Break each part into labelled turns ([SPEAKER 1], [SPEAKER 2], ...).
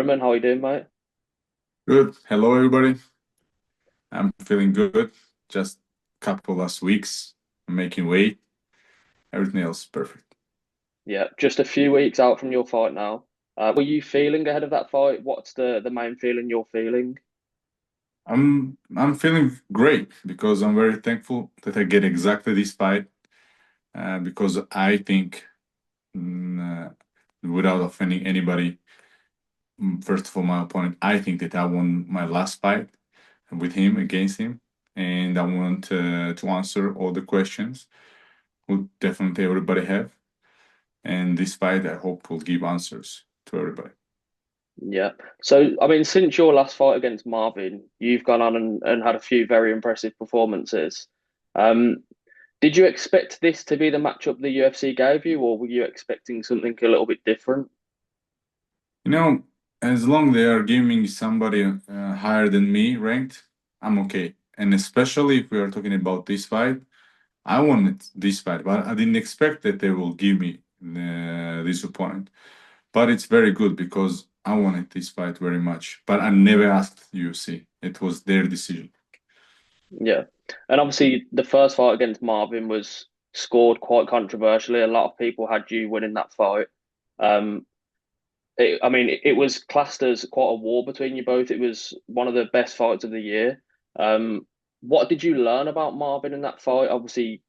[SPEAKER 1] Roman. How are you doing, mate?
[SPEAKER 2] Good. Hello, everybody. I'm feeling good. Just couple last weeks, making weight. Everything else perfect.
[SPEAKER 1] Yeah, just a few weeks out from your fight now. Were you feeling ahead of that fight? What's the main feeling you're feeling?
[SPEAKER 2] I'm feeling great because I'm very thankful that I get exactly this fight. Because I think, mm, without offending anybody, first of all, my opponent, I think that I won my last fight with him against him, and I want to answer all the questions. Who definitely everybody have. And this fight, I hope, will give answers to everybody.
[SPEAKER 1] Yeah. So, I mean, since your last fight against Marvin, you've gone on and had a few very impressive performances. Um, did you expect this to be the matchup the UFC gave you, or were you expecting something a little bit different?
[SPEAKER 2] You know, as long they are giving somebody higher than me ranked, I'm okay. And especially if we are talking about this fight, I wanted this fight, but I didn't expect that they will give me this opponent. But it's very good because I wanted this fight very much. But I never asked UFC. It was their decision.
[SPEAKER 1] Yeah. And obviously, the first fight against Marvin was scored quite controversially. A lot of people had you winning that fight. Um, it was classed as quite a war between you both. It was one of the best fights of the year. Um, what did you learn about Marvin in that fight? Obviously,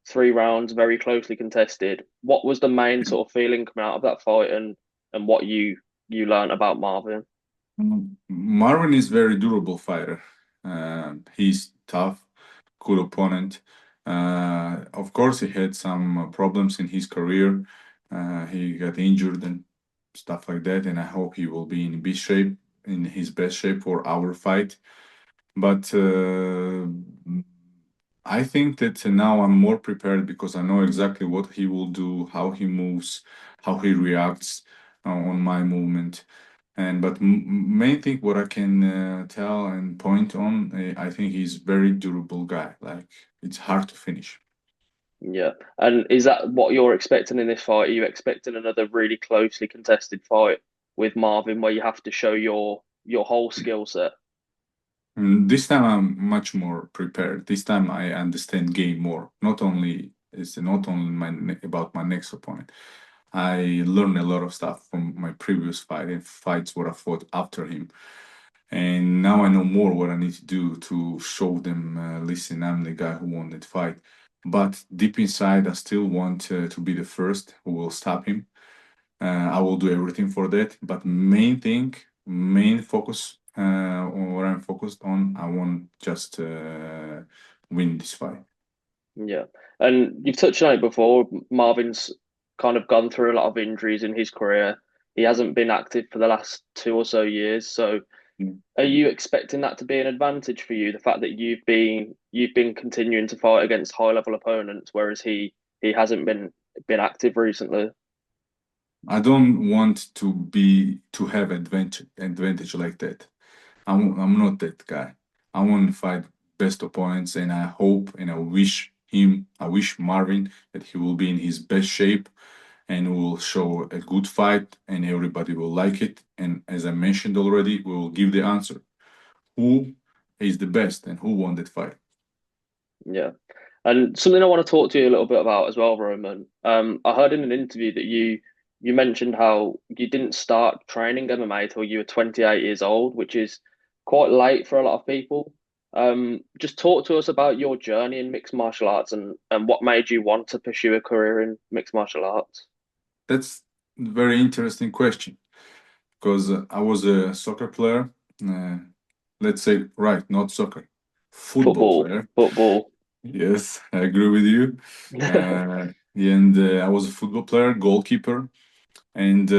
[SPEAKER 1] 3 rounds, very closely contested. What was the main sort of feeling coming out of that fight, and what you learned about Marvin?
[SPEAKER 2] Marvin is very durable fighter. He's tough, good opponent. Of course, he had some problems in his career. He got injured and stuff like that, and I hope he will be in best shape, in his best shape for our fight. But I think that now I'm more prepared because I know exactly what he will do, how he moves, how he reacts on my movement. And but main thing what I can tell and point on, I think he's very durable guy. Like it's hard to finish.
[SPEAKER 1] Yeah. And is that what you're expecting in this fight? Are you expecting another really closely contested fight with Marvin where you have to show your whole skill set?
[SPEAKER 2] This time I'm much more prepared. This time I understand game more. Not only about my next opponent. I learned a lot of stuff from my previous fight and fights what I fought after him. And now I know more what I need to do to show them, listen, I'm the guy who won that fight. But deep inside, I still want to be the first who will stop him. I will do everything for that. But main focus on what I'm focused on, I want just win this fight.
[SPEAKER 1] Yeah. And you've touched on it before. Marvin's kind of gone through a lot of injuries in his career. He hasn't been active for the last 2 or so years. So are you expecting that to be an advantage for you, the fact that you've been continuing to fight against high level opponents, whereas he hasn't been active recently?
[SPEAKER 2] I don't want to have advantage like that. I'm not that guy. I want to fight best opponents, and I hope and I wish Marvin that he will be in his best shape and will show a good fight, and everybody will like it. And as I mentioned already, we will give the answer: who is the best and who won that fight.
[SPEAKER 1] Yeah. And something I want to talk to you a little bit about as well, Roman. I heard in an interview that you mentioned how you didn't start training MMA till you were 28 years old, which is quite late for a lot of people. Just talk to us about your journey in mixed martial arts and what made you want to pursue a career in mixed martial arts.
[SPEAKER 2] That's a very interesting question because I was a soccer player. Uh, let's say, right, not soccer, football
[SPEAKER 1] Football,
[SPEAKER 2] player.
[SPEAKER 1] football.
[SPEAKER 2] Yes, I agree with you. And I was a football player, goalkeeper, and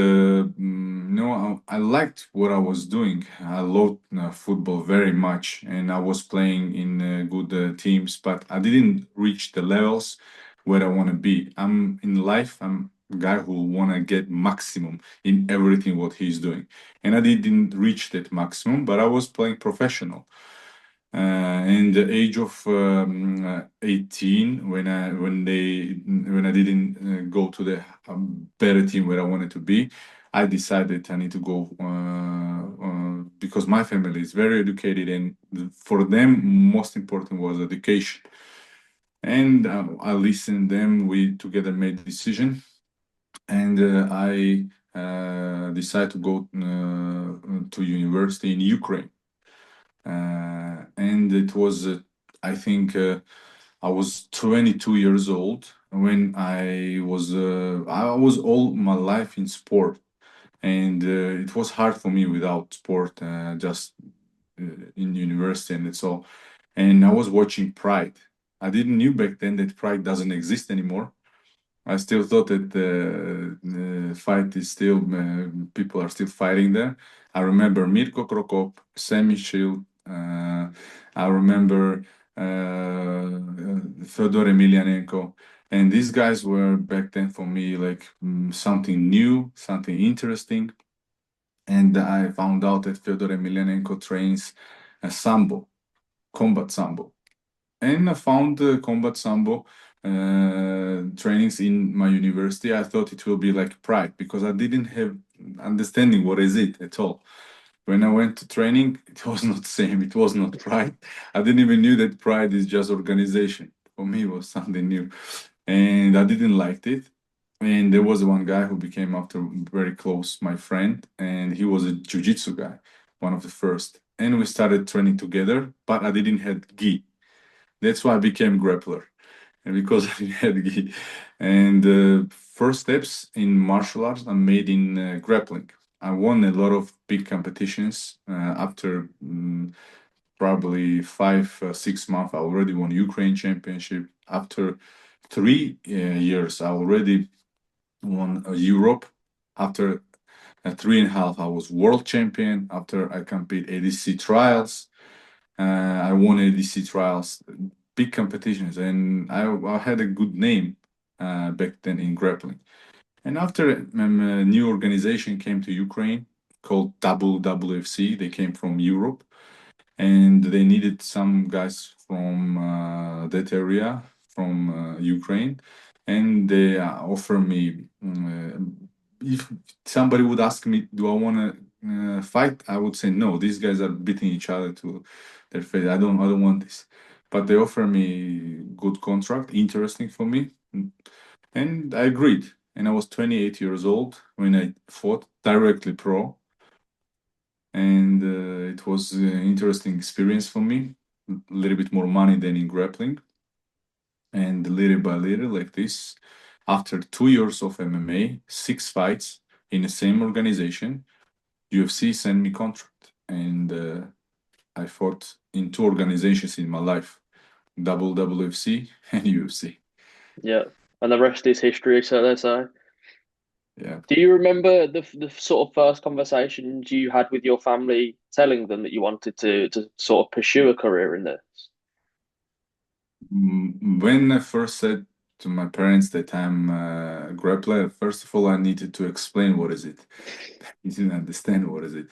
[SPEAKER 2] I liked what I was doing. I loved football very much, and I was playing in good teams, but I didn't reach the levels where I want to be. I'm in life. I'm a guy who want to get maximum in everything what he's doing, and I didn't reach that maximum. But I was playing professional in the age of 18 when I didn't go to the better team where I wanted to be. I decided I need to go because my family is very educated, and for them, most important was education. And I listened them. We together made decision, and I decided to go to university in Ukraine. And it was, I think, I was 22 years old when I was all my life in sport, and it was hard for me without sport, just in university and it's all. And I was watching Pride. I didn't knew back then that Pride doesn't exist anymore. I still thought that the fight is still people are still fighting there. I remember Mirko Krokop, Semi Shield. I remember Fyodor Emelianenko, and these guys were back then for me like something new, something interesting. And I found out that Fyodor Emelianenko trains sambo, combat sambo, and I found combat sambo trainings in my university. I thought it will be like Pride because I didn't have understanding what is it at all. When I went to training, it was not same. It was not Pride. I didn't even knew that Pride is just organization. For me, it was something new, and I didn't like it. And there was one guy who became after very close, my friend, and he was a jiu-jitsu guy, one of the first. And we started training together, but I didn't have gi. That's why I became grappler, and because I had gi. And first steps in martial arts are made in grappling. I won a lot of big competitions. After probably 6 months, I already won Ukraine championship. After 3 years, I already won Europe. After 3.5, I was world champion. After I compete ADC trials, I won ADC trials, big competitions, and I had a good name back then in grappling. And after a new organization came to Ukraine called WWFC, they came from Europe, and they needed some guys from that area, from Ukraine, and they offer me. If somebody would ask me, "Do I want to fight?" I would say no. These guys are beating each other to their face. I don't want this. But they offer me good contract, interesting for me, and I agreed. And I was 28 years old when I fought directly pro, and it was an interesting experience for me. A little bit more money than in grappling, and little by little, like this, after 2 years of MMA, 6 fights in the same organization, UFC sent me contract, and I fought in 2 organizations in my life, WWFC and UFC.
[SPEAKER 1] Yeah, and the rest is history, so they say.
[SPEAKER 2] Yeah.
[SPEAKER 1] Do you remember the sort of first conversations you had with your family, telling them that you wanted to sort of pursue a career in this?
[SPEAKER 2] When I first said to my parents that I'm a grappler, first of all, I needed to explain what is it. They didn't understand what is it,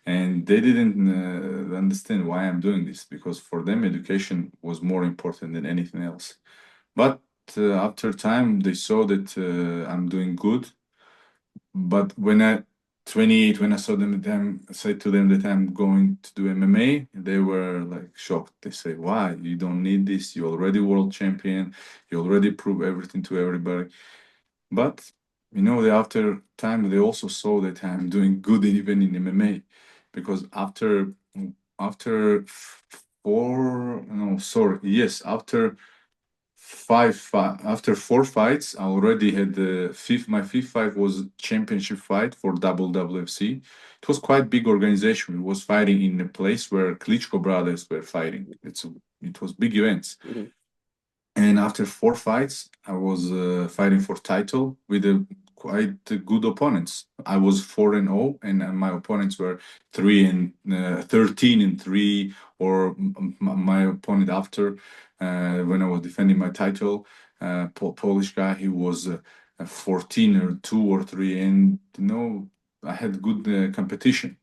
[SPEAKER 2] and they didn't understand why I'm doing this because for them, education was more important than anything else. But after time, they saw that I'm doing good. But when I 28, when I saw them, said to them that I'm going to do MMA, they were like shocked. They say, "Why? You don't need this. You're already world champion. You already prove everything to everybody." But after time, they also saw that I'm doing good even in MMA, because after four, no, sorry, yes, after 4 fights, I already had the fifth. My fifth fight was championship fight for WWFC. It was quite big organization. It was fighting in a place where Klitschko brothers were fighting. It was big events.
[SPEAKER 1] Mhm.
[SPEAKER 2] And after 4 fights, I was fighting for title with quite good opponents. I was 4-0, and my opponents were 13-3, or my opponent after when I was defending my title, Polish guy, he was 14-2 or 3, and I had good competition,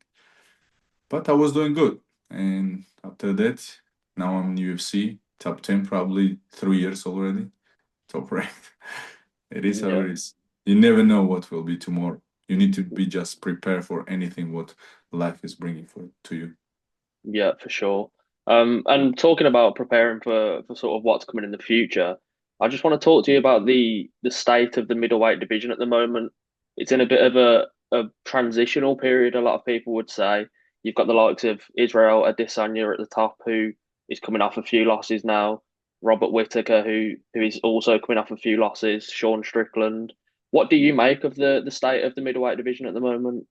[SPEAKER 2] but I was doing good. And after that, now I'm in UFC top 10, probably 3 years already. Top ranked. It is how
[SPEAKER 1] Yeah,
[SPEAKER 2] it is. You never know what will be tomorrow. You need to be just prepared for anything what life is bringing to you.
[SPEAKER 1] Yeah, for sure. And talking about preparing for sort of what's coming in the future, I just want to talk to you about the state of the middleweight division at the moment. It's in a bit of a transitional period, a lot of people would say. You've got the likes of Israel Adesanya at the top, who is coming off a few losses now. Robert Whittaker, who is also coming off a few losses. Sean Strickland. What do you make of the state of the middleweight division at the moment?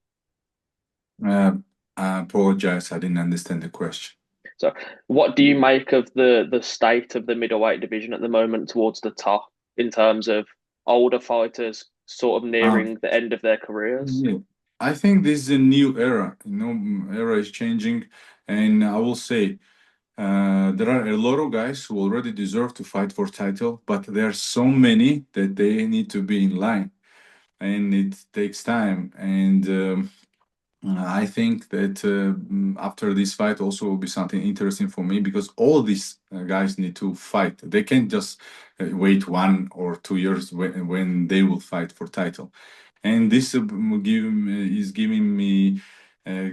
[SPEAKER 2] Uh, I apologize, I didn't understand the question.
[SPEAKER 1] So, what do you make of the state of the middleweight division at the moment towards the top in terms of older fighters sort of
[SPEAKER 2] Um,
[SPEAKER 1] nearing the end of their careers?
[SPEAKER 2] yeah, I think this is a new era. Era is changing, and I will say there are a lot of guys who already deserve to fight for title, but there are so many that they need to be in line, and it takes time. And I think that after this fight also will be something interesting for me because all these guys need to fight. They can't just wait 1 or 2 years when they will fight for title. And this is giving me uh,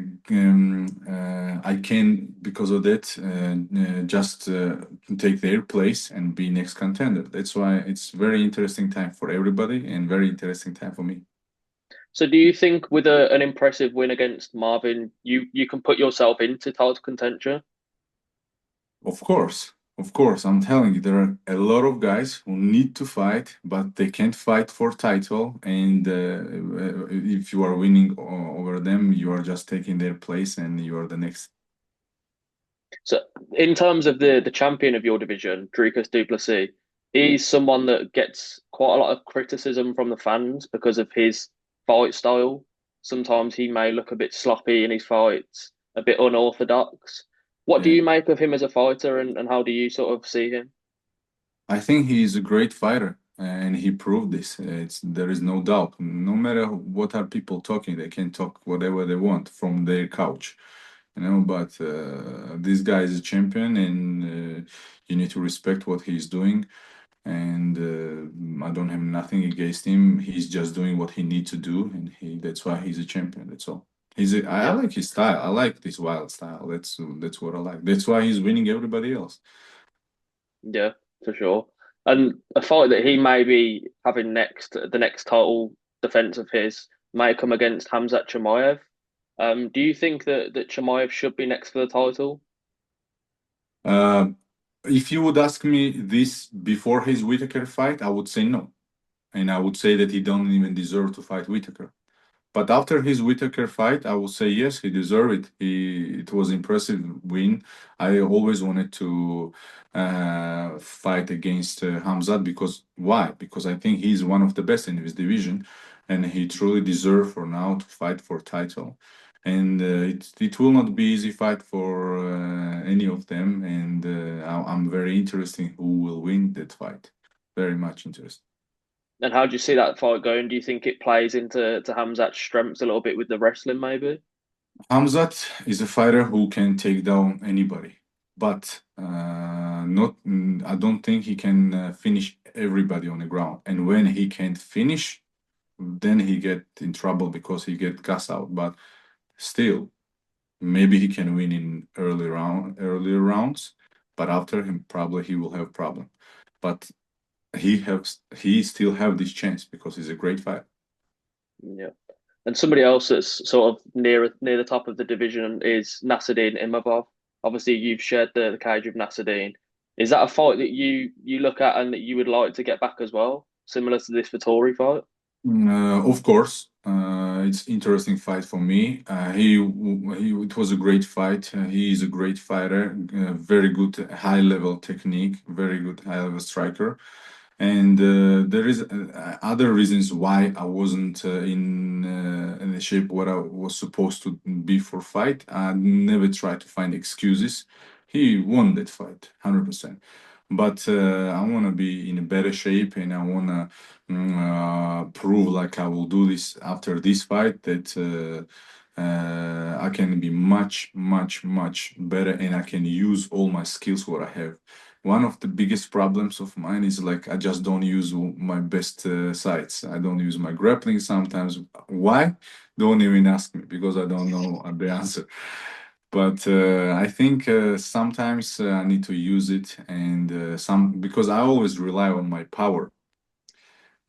[SPEAKER 2] I can because of that just take their place and be next contender. That's why it's very interesting time for everybody and very interesting time for me.
[SPEAKER 1] So, do you think with an impressive win against Marvin, you can put yourself into title contention?
[SPEAKER 2] Of course, I'm telling you, there are a lot of guys who need to fight, but they can't fight for title. And if you are winning over them, you are just taking their place, and you are the next.
[SPEAKER 1] So, in terms of the champion of your division, Dricus du Plessis, he's someone that gets quite a lot of criticism from the fans because of his fight style. Sometimes he may look a bit sloppy in his fights, a bit unorthodox. What do
[SPEAKER 2] Yeah,
[SPEAKER 1] you make of him as a fighter, and how do you sort of see him?
[SPEAKER 2] I think he is a great fighter, and he proved this. It's there is no doubt. No matter what are people talking, they can talk whatever they want from their couch, you know. But this guy is a champion, and you need to respect what he's doing. And I don't have nothing against him. He's just doing what he needs to do, and he that's why he's a champion. That's all. I
[SPEAKER 1] Yeah,
[SPEAKER 2] like his style. I like this wild style. That's what I like. That's why he's winning everybody else.
[SPEAKER 1] yeah, for sure. And a fight that he may be having next, the next title defense of his, may come against Khamzat Chimaev. Do you think that Chimaev should be next for the title?
[SPEAKER 2] Uh, if you would ask me this before his Whitaker fight, I would say no, and I would say that he don't even deserve to fight Whitaker. But after his Whitaker fight, I will say yes, he deserved it. It was impressive win. I always wanted to fight against Hamzat because why? Because I think he's one of the best in his division, and he truly deserved for now to fight for title. And it will not be easy fight for any of them. And I'm very interested who will win that fight. Very much interested.
[SPEAKER 1] And how do you see that fight going? Do you think it plays into Hamzat's strengths a little bit with the wrestling, maybe?
[SPEAKER 2] Hamzat is a fighter who can take down anybody, but not. I don't think he can finish everybody on the ground. And when he can't finish, then he get in trouble because he get gas out. But still, maybe he can win in earlier rounds. But after him, probably he will have problem. But he still have this chance because he's a great fighter.
[SPEAKER 1] Yeah. And somebody else that's sort of near the top of the division is Nasruddin Imavov. Obviously, you've shared the cage with Nasruddin. Is that a fight that you look at and that you would like to get back as well, similar to this Vettori fight?
[SPEAKER 2] Of course, it's interesting fight for me. It was a great fight. He is a great fighter, very good high level technique, very good high level striker. And there is other reasons why I wasn't in the shape what I was supposed to be for fight. I never tried to find excuses. He won that fight, 100%. But I want to be in a better shape, and I want to prove like I will do this after this fight that I can be much, much, much better, and I can use all my skills what I have. one of the biggest problems of mine is like I just don't use my best sides. I don't use my grappling sometimes. Why? Don't even ask me because I don't know the answer. But I think sometimes I need to use it, and some because I always rely on my power.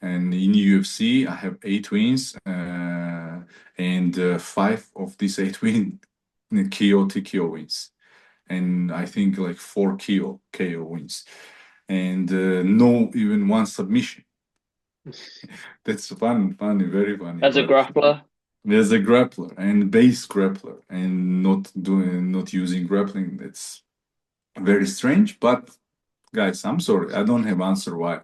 [SPEAKER 2] And in UFC, I have 8 wins, and five of these 8 wins KO TKO wins, and I think like four KO wins, and no even one submission. That's funny, very funny.
[SPEAKER 1] As a
[SPEAKER 2] But
[SPEAKER 1] grappler,
[SPEAKER 2] there's a grappler and base grappler, and not using grappling. That's very strange. But guys, I'm sorry, I don't have answer why.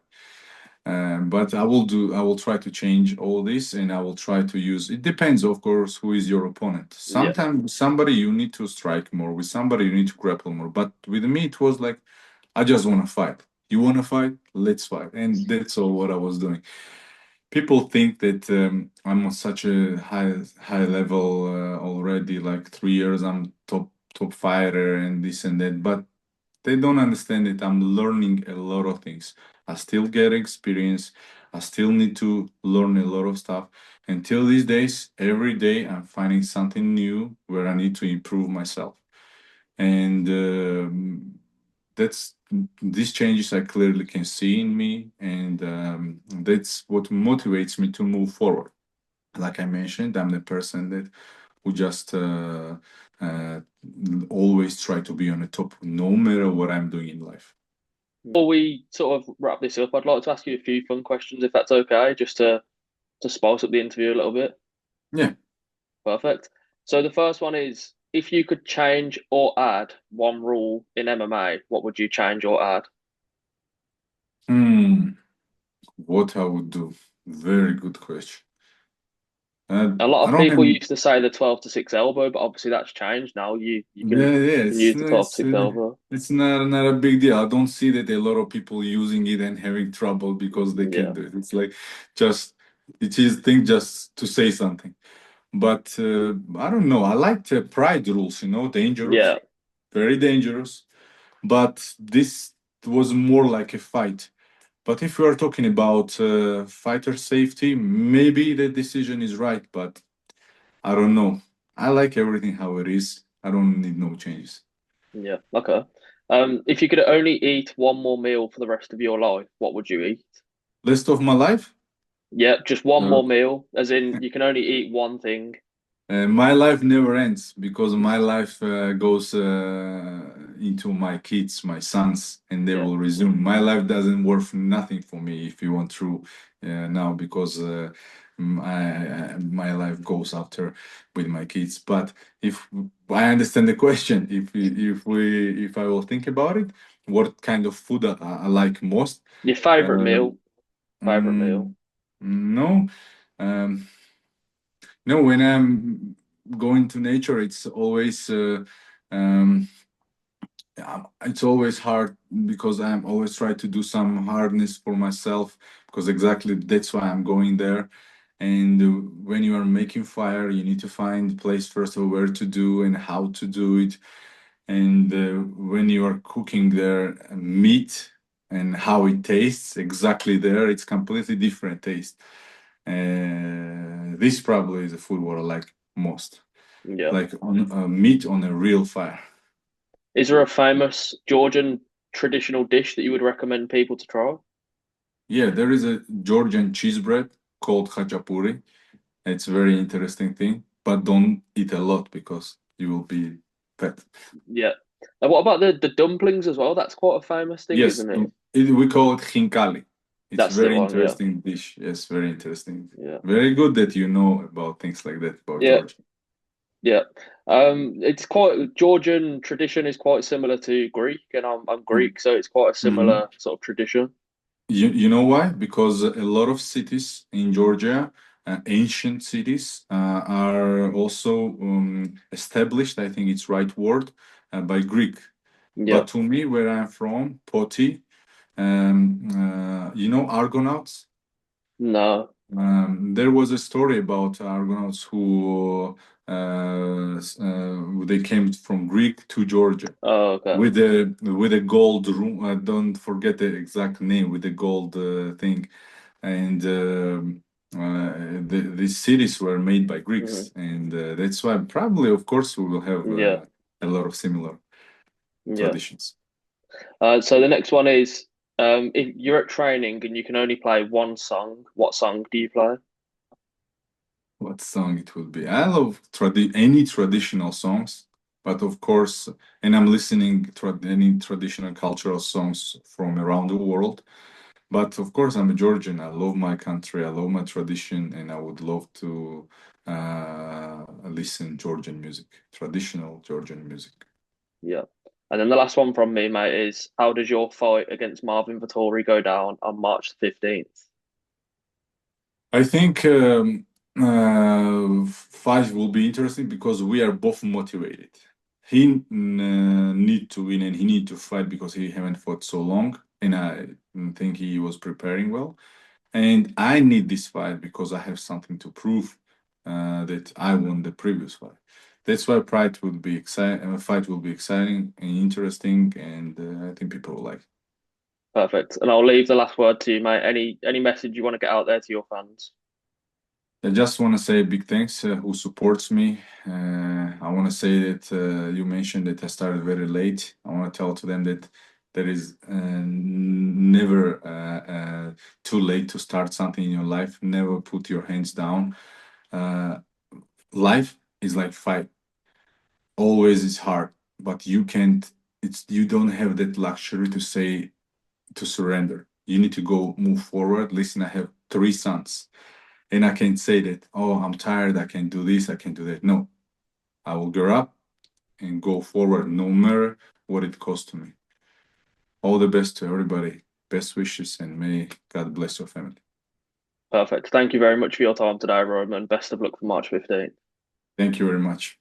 [SPEAKER 2] But I will try to change all this, and I will try to use. It depends, of course, who is your opponent.
[SPEAKER 1] yeah,
[SPEAKER 2] Sometimes somebody you need to strike more, with somebody you need to grapple more. But with me, it was like I just want to fight. You want to fight? Let's fight, and that's all what I was doing. People think that I'm on such a high level already. Like 3 years, I'm top fighter and this and that, but they don't understand that I'm learning a lot of things. I still get experience. I still need to learn a lot of stuff. Until these days, every day I'm finding something new where I need to improve myself. And that's these changes I clearly can see in me, and that's what motivates me to move forward. Like I mentioned, I'm the person that who just uh, always try to be on the top, no matter what I'm doing in life.
[SPEAKER 1] before we sort of wrap this up, I'd like to ask you a few fun questions if that's okay, just to spice up the interview a little bit.
[SPEAKER 2] Yeah.
[SPEAKER 1] Perfect. So the first one is, if you could change or add one rule in MMA, what would you change or add?
[SPEAKER 2] Hmm. What I would do? Very good question.
[SPEAKER 1] A lot
[SPEAKER 2] I
[SPEAKER 1] of
[SPEAKER 2] don't
[SPEAKER 1] people
[SPEAKER 2] have.
[SPEAKER 1] used to say the 12 to 6 elbow, but obviously that's changed now. You
[SPEAKER 2] Yeah, yeah.
[SPEAKER 1] can use the 12 to
[SPEAKER 2] It's
[SPEAKER 1] 6 elbow.
[SPEAKER 2] it's not a big deal. I don't see that a lot of people using it and having trouble because they can
[SPEAKER 1] Yeah.
[SPEAKER 2] do it. It's like just it is thing just to say something. But I don't know. I like the pride rules. Dangerous,
[SPEAKER 1] Yeah.
[SPEAKER 2] very dangerous. But this was more like a fight. But if we are talking about fighter safety, maybe the decision is right. But I don't know. I like everything how it is. I don't need no changes.
[SPEAKER 1] Yeah. Okay. If you could only eat one more meal for the rest of your life, what would you eat?
[SPEAKER 2] Rest of my life,
[SPEAKER 1] Yeah, just one
[SPEAKER 2] uh,
[SPEAKER 1] more meal, as in you can only eat one thing.
[SPEAKER 2] my life never ends because my life goes into my kids, my sons, and they
[SPEAKER 1] Yeah.
[SPEAKER 2] will resume. My life doesn't worth nothing for me if you want through now because my life goes after with my kids. But if I understand the question, if I will think about it, what kind of food I like most?
[SPEAKER 1] Your favorite
[SPEAKER 2] Uh,
[SPEAKER 1] meal? Favorite meal?
[SPEAKER 2] mm, no. Um, No, when I'm going to nature, um, it's always hard because I'm always try to do some hardness for myself because exactly that's why I'm going there. And when you are making fire, you need to find place first of all where to do and how to do it. And when you are cooking there meat and how it tastes exactly there, it's completely different taste. This probably is the food what I like most,
[SPEAKER 1] Yeah.
[SPEAKER 2] like on meat on a real fire.
[SPEAKER 1] Is there a famous Georgian traditional dish that you would recommend people to try?
[SPEAKER 2] Yeah, there is a Georgian cheese bread called khachapuri. It's a very interesting thing, but don't eat a lot because you will be fat.
[SPEAKER 1] Yeah. And what about the dumplings as well? That's quite a famous thing,
[SPEAKER 2] Yes,
[SPEAKER 1] isn't it?
[SPEAKER 2] we call it khinkali. It's
[SPEAKER 1] That's the
[SPEAKER 2] very
[SPEAKER 1] one. Yeah.
[SPEAKER 2] interesting dish. Yes, very interesting.
[SPEAKER 1] Yeah.
[SPEAKER 2] Very good that you know about things like that about
[SPEAKER 1] Yeah.
[SPEAKER 2] Georgia.
[SPEAKER 1] Yeah. It's quite Georgian tradition is quite similar to Greek, and I'm Greek, so it's quite a
[SPEAKER 2] Mhm.
[SPEAKER 1] similar sort of tradition.
[SPEAKER 2] You know why? Because a lot of cities in Georgia, ancient cities, are also established, I think it's right word, by Greek.
[SPEAKER 1] Yeah.
[SPEAKER 2] But to me, where I'm from, Poti, you know Argonauts?
[SPEAKER 1] No.
[SPEAKER 2] There was a story about Argonauts who they came from Greek to Georgia
[SPEAKER 1] Oh, okay.
[SPEAKER 2] with a gold room. I don't forget the exact name with the gold thing, and these cities were made by
[SPEAKER 1] Hmm.
[SPEAKER 2] Greeks, and that's why probably, of course, we will have
[SPEAKER 1] Yeah,
[SPEAKER 2] a lot of similar
[SPEAKER 1] yeah.
[SPEAKER 2] traditions.
[SPEAKER 1] So the next one is, if you're at training and you can only play one song, what song do you play?
[SPEAKER 2] What song it will be? I love any traditional songs, but of course, and I'm listening to any traditional cultural songs from around the world. But of course, I'm a Georgian. I love my country. I love my tradition, and I would love to listen Georgian music, traditional Georgian music.
[SPEAKER 1] Yeah. And then the last one from me, mate, is how does your fight against Marvin Vettori go down on March 15th?
[SPEAKER 2] I think fight will be interesting because we are both motivated. He need to win and he need to fight because he haven't fought so long, and I think he was preparing well. And I need this fight because I have something to prove that I won the previous fight. That's why Pride will be exciting. Fight will be exciting and interesting, and I think people will like it.
[SPEAKER 1] Perfect. And I'll leave the last word to you, mate. Any message you want to get out there to your fans?
[SPEAKER 2] I just want to say big thanks who supports me. I want to say that you mentioned that I started very late. I want to tell to them that there is never too late to start something in your life. Never put your hands down. Uh, Life is like fight. Always is hard, but you can't. It's you don't have that luxury to say to surrender. You need to go move forward. Listen, I have three sons. And I can say that, oh, I'm tired, I can do this, I can do that. No, I will get up and go forward no matter what it costs to me. All the best to everybody. Best wishes and may God bless your family.
[SPEAKER 1] Perfect. Thank you very much for your time today, Roman. Best of luck for March 15th.
[SPEAKER 2] Thank you very much.